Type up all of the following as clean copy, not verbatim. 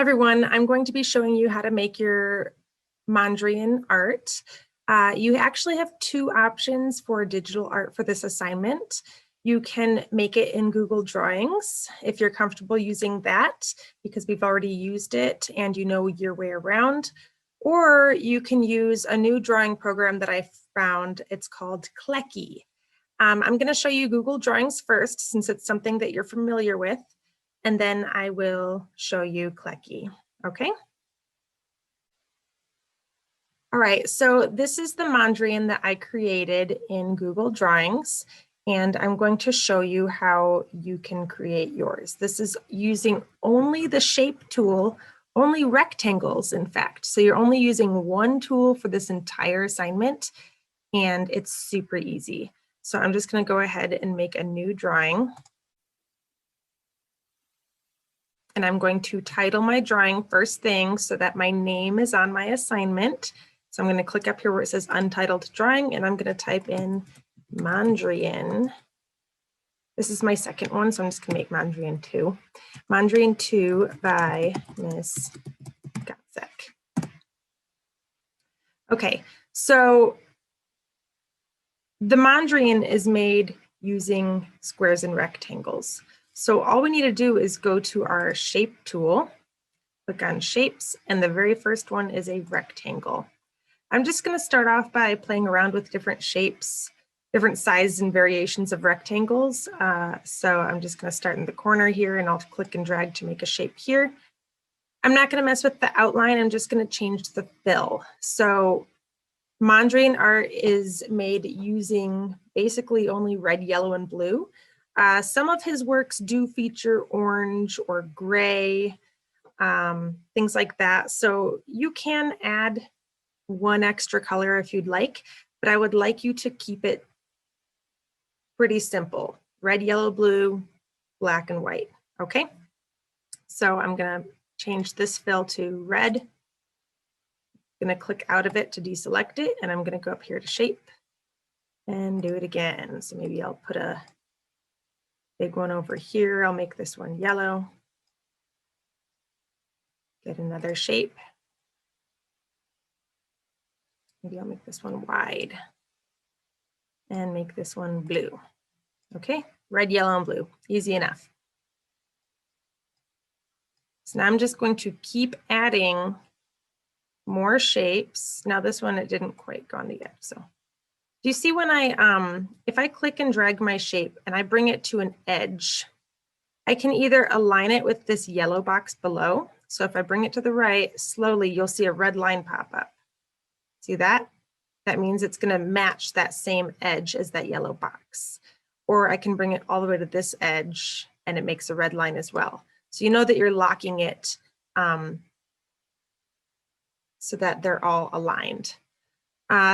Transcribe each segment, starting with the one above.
everyone, I'm going to be showing you how to make your Mondrian art. You actually have two options for digital art for this assignment. You can make it in Google Drawings if you're comfortable using that because we've already used it and you know your way around. Or you can use a new drawing program that I found. It's called Klecky. I'm going to show you Google Drawings first since it's something that you're familiar with, and then I will show you Klecky, okay? All right, so this is the Mondrian that I created in Google Drawings, and I'm going to show you how you can create yours. This is using only the shape tool, only rectangles, in fact. So you're only using one tool for this entire assignment, and it's super easy. So I'm just going to go ahead and make a new drawing. And I'm going to title my drawing first thing so that my name is on my assignment. So I'm going to click up here where it says Untitled Drawing, and I'm going to type in Mondrian. This is my second one, so I'm just going to make Mondrian 2. Mondrian 2 by Miss Gotzek. Okay, so the Mondrian is made using squares and rectangles. So all we need to do is go to our shape tool, click on shapes, and the very first one is a rectangle. I'm just going to start off by playing around with different shapes, different sizes and variations of rectangles. So I'm just going to start in the corner here and I'll click and drag to make a shape here. I'm not going to mess with the outline. I'm just going to change the fill. So Mondrian art is made using basically only red, yellow, and blue. Some of his works do feature orange or gray, things like that. So you can add one extra color if you'd like, but I would like you to keep it pretty simple. Red, yellow, blue, black, and white, okay? So I'm gonna change this fill to red. I'm gonna click out of it to deselect it, and I'm gonna go up here to shape and do it again. So maybe I'll put a big one over here. I'll make this one yellow. Get another shape. Maybe I'll make this one wide and make this one blue. Okay, red, yellow, and blue, easy enough. So now I'm just going to keep adding more shapes. Now this one, it didn't quite go on the edge. So do you see when if I click and drag my shape and I bring it to an edge, I can either align it with this yellow box below. So if I bring it to the right, slowly you'll see a red line pop up. See that? That means it's going to match that same edge as that yellow box. Or I can bring it all the way to this edge and it makes a red line as well. So you know that you're locking it so that they're all aligned.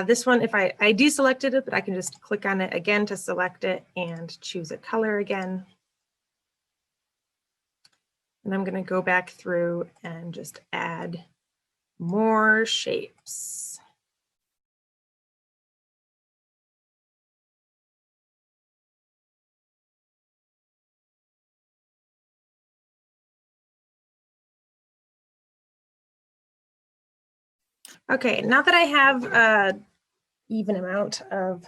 This one, if I deselected it, but I can just click on it again to select it and choose a color again. And I'm going to go back through and just add more shapes. Okay, now that I have an even amount of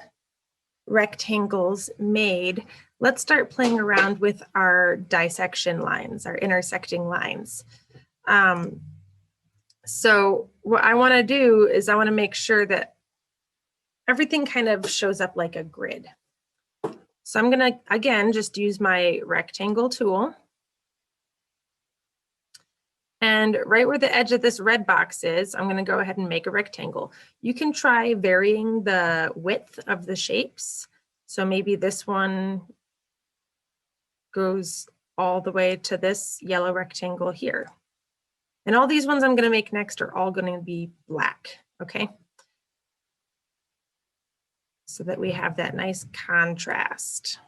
rectangles made, let's start playing around with our dissection lines, our intersecting lines. So what I want to do is I want to make sure that everything kind of shows up like a grid. So I'm going to, again, just use my rectangle tool. And right where the edge of this red box is, I'm going to go ahead and make a rectangle. You can try varying the width of the shapes. So maybe this one goes all the way to this yellow rectangle here. And all these ones I'm going to make next are all going to be black, okay? So that we have that nice contrast.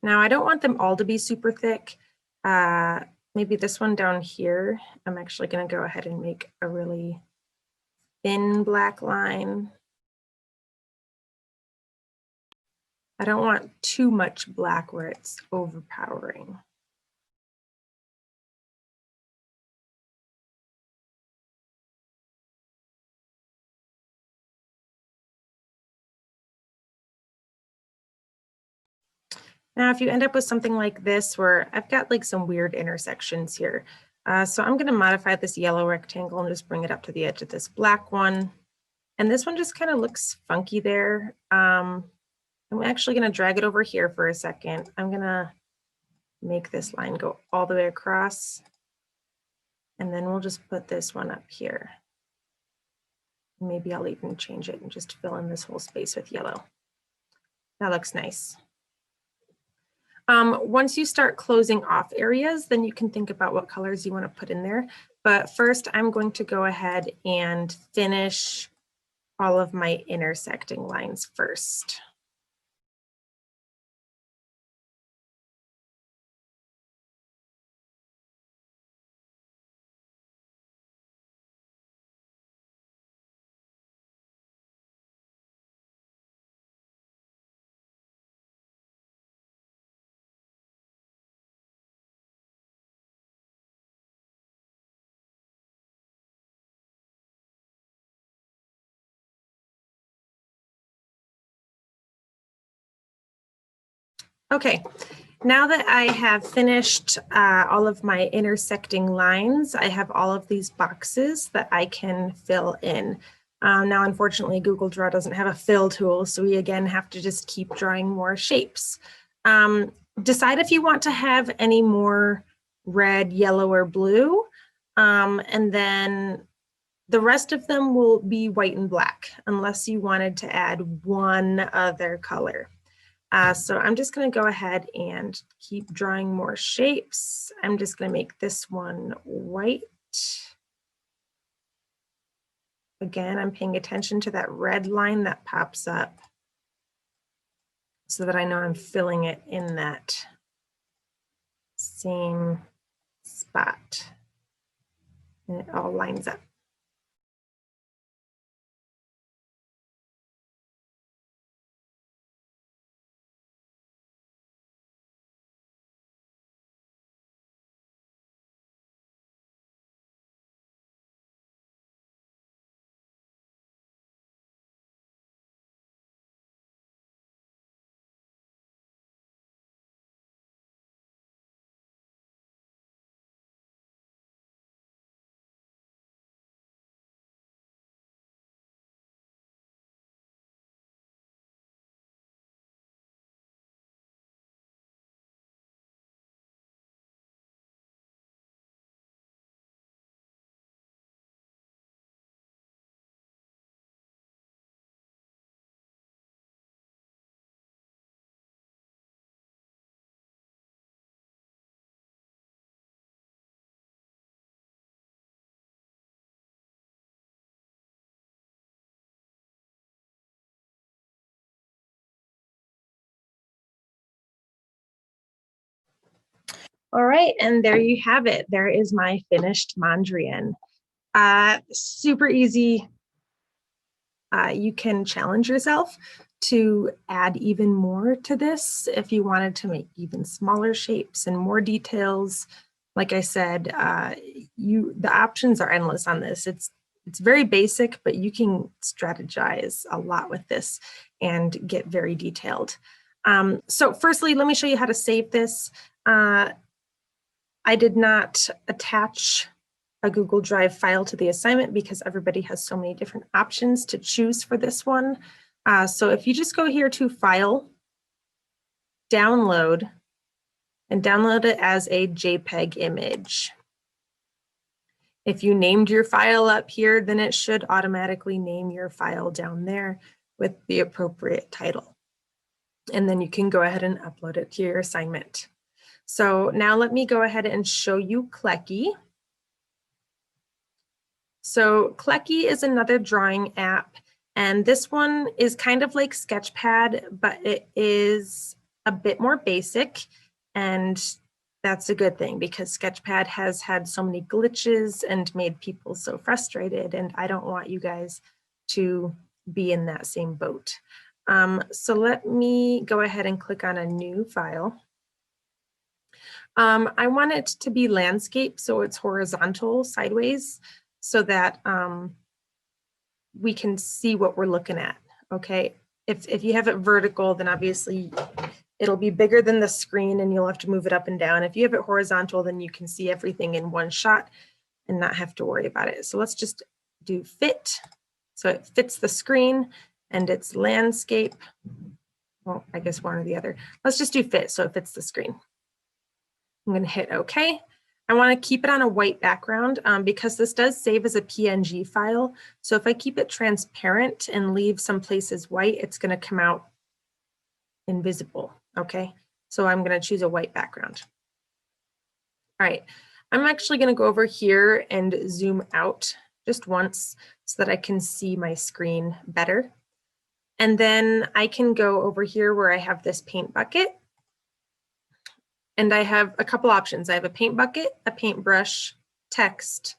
Now I don't want them all to be super thick. Maybe this one down here, I'm actually going to go ahead and make a really thin black line. I don't want too much black where it's overpowering. Now, if you end up with something like this, where I've got like some weird intersections here, so I'm going to modify this yellow rectangle and just bring it up to the edge of this black one. And this one just kind of looks funky there. I'm actually going to drag it over here for a second. I'm going to make this line go all the way across. And then we'll just put this one up here. Maybe I'll even change it and just fill in this whole space with yellow. That looks nice. Once you start closing off areas, then you can think about what colors you want to put in there. But first, I'm going to go ahead and finish all of my intersecting lines first. Okay, now that I have finished all of my intersecting lines, I have all of these boxes that I can fill in. Now, unfortunately, Google Draw doesn't have a fill tool, so we again have to just keep drawing more shapes. Decide if you want to have any more red, yellow, or blue, and then the rest of them will be white and black, unless you wanted to add one other color. So I'm just going to go ahead and keep drawing more shapes. I'm just going to make this one white. Again, I'm paying attention to that red line that pops up so that I know I'm filling it in that same spot. And it all lines up. All right, and there you have it. There is my finished Mondrian. Super easy. You can challenge yourself to add even more to this if you wanted to make even smaller shapes and more details. Like I said, the options are endless on this. It's very basic, but you can strategize a lot with this and get very detailed. So firstly, let me show you how to save this. I did not attach a Google Drive file to the assignment because everybody has so many different options to choose for this one. So if you just go here to File, Download, and download it as a JPEG image. If you named your file up here, then it should automatically name your file down there with the appropriate title. And then you can go ahead and upload it to your assignment. So now let me go ahead and show you Klecky. So Klecky is another drawing app, and this one is kind of like Sketchpad, but it is a bit more basic, and that's a good thing because Sketchpad has had so many glitches and made people so frustrated, and I don't want you guys to be in that same boat. So let me go ahead and click on a new file. I want it to be landscape, so it's horizontal, sideways, so that we can see what we're looking at, okay? If you have it vertical, then obviously it'll be bigger than the screen and you'll have to move it up and down. If you have it horizontal, then you can see everything in one shot and not have to worry about it. So let's just do fit. So it fits the screen and it's landscape. Well, I guess one or the other. Let's just do fit so it fits the screen. I'm going to hit OK. I want to keep it on a white background because this does save as a PNG file. So if I keep it transparent and leave some places white, it's going to come out invisible. Okay, so I'm going to choose a white background. All right, I'm actually going to go over here and zoom out just once so that I can see my screen better. And then I can go over here where I have this paint bucket. And I have a couple options. I have a paint bucket, a paintbrush, text,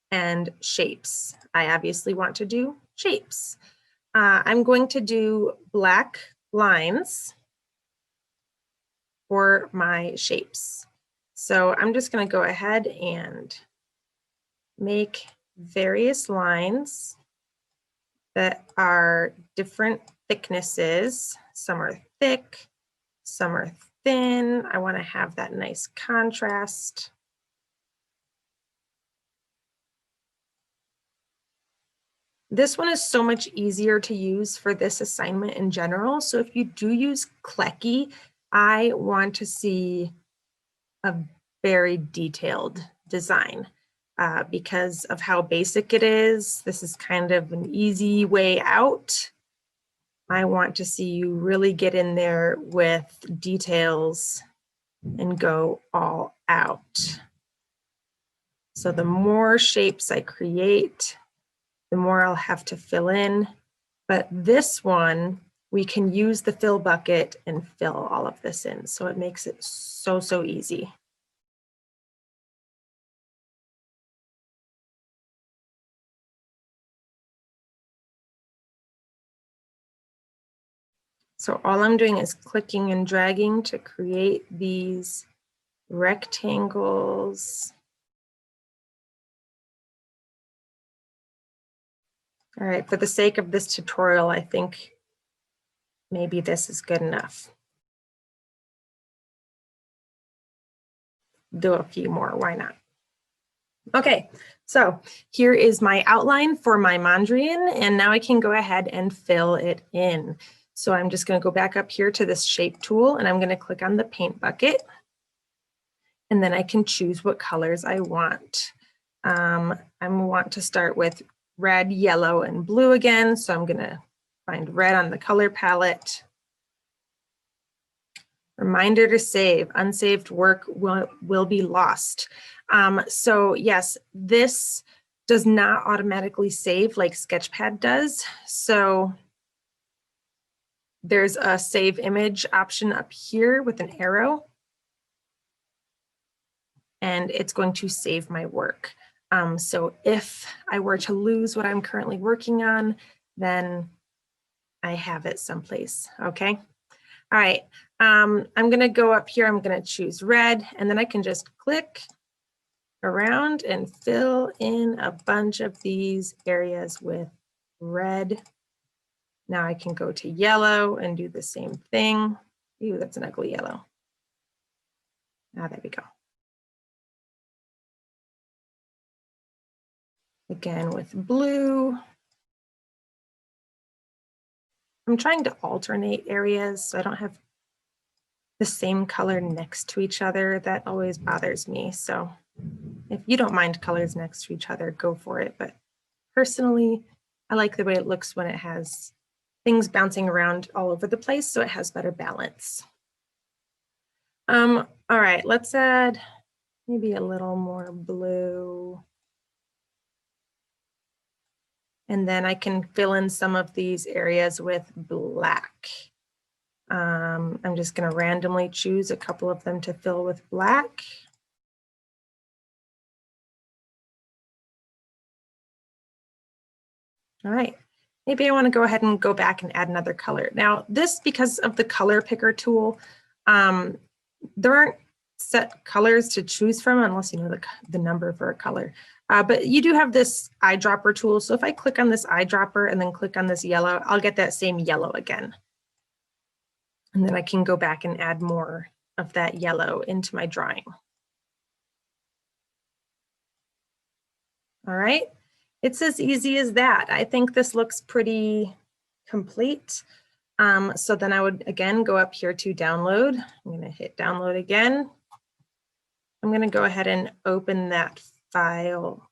and shapes. I obviously want to do shapes. I'm going to do black lines for my shapes. So I'm just going to go ahead and make various lines that are different thicknesses. Some are thick, some are thin. I want to have that nice contrast. This one is so much easier to use for this assignment in general. So if you do use Klecky, I want to see a very detailed design because of how basic it is. This is kind of an easy way out. I want to see you really get in there with details and go all out. So the more shapes I create, the more I'll have to fill in. But this one, we can use the fill bucket and fill all of this in. So it makes it so easy. So all I'm doing is clicking and dragging to create these rectangles. All right, for the sake of this tutorial, I think maybe this is good enough. Do a few more, why not? Okay, so here is my outline for my Mondrian, and now I can go ahead and fill it in. So I'm just going to go back up here to this shape tool, and I'm going to click on the paint bucket, and then I can choose what colors I want. I want to start with red, yellow, and blue again, so I'm going to find red on the color palette. Reminder to save. Unsaved work will be lost. So yes, this does not automatically save like Sketchpad does. So there's a save image option up here with an arrow. And it's going to save my work. So if I were to lose what I'm currently working on, then I have it someplace, okay? All right, I'm gonna go up here, I'm gonna choose red, and then I can just click around and fill in a bunch of these areas with red. Now I can go to yellow and do the same thing. Ooh, that's an ugly yellow. Ah, there we go. Again with blue. I'm trying to alternate areas so I don't have the same color next to each other. That always bothers me. So if you don't mind colors next to each other, go for it. But personally, I like the way it looks when it has things bouncing around all over the place, so it has better balance. All right, let's add maybe a little more blue. And then I can fill in some of these areas with black. I'm just going to randomly choose a couple of them to fill with black. All right, maybe I want to go ahead and go back and add another color. Now this, because of the color picker tool, there aren't set colors to choose from unless you know the number for a color. But you do have this eyedropper tool. So if I click on this eyedropper and then click on this yellow, I'll get that same yellow again. And then I can go back and add more of that yellow into my drawing. All right, it's as easy as that. I think this looks pretty complete. So then I would again go up here to download. I'm going to hit download again. I'm going to go ahead and open that file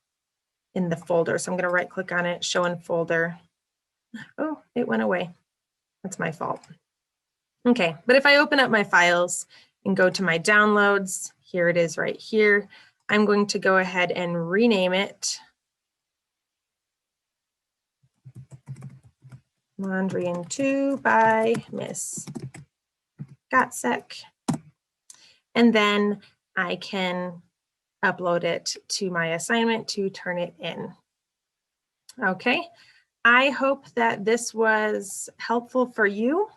in the folder. So I'm going to right click on it, show in folder. Oh, it went away. That's my fault. Okay, but if I open up my files and go to my downloads, here it is right here. I'm going to go ahead and rename it Mondrian 2 by Miss Gotsek. And then I can upload it to my assignment to turn it in. Okay, I hope that this was helpful for you.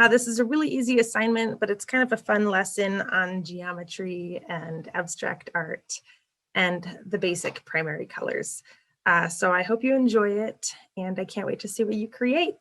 This is a really easy assignment, but it's kind of a fun lesson on geometry and abstract art and the basic primary colors. So I hope you enjoy it, and I can't wait to see what you create.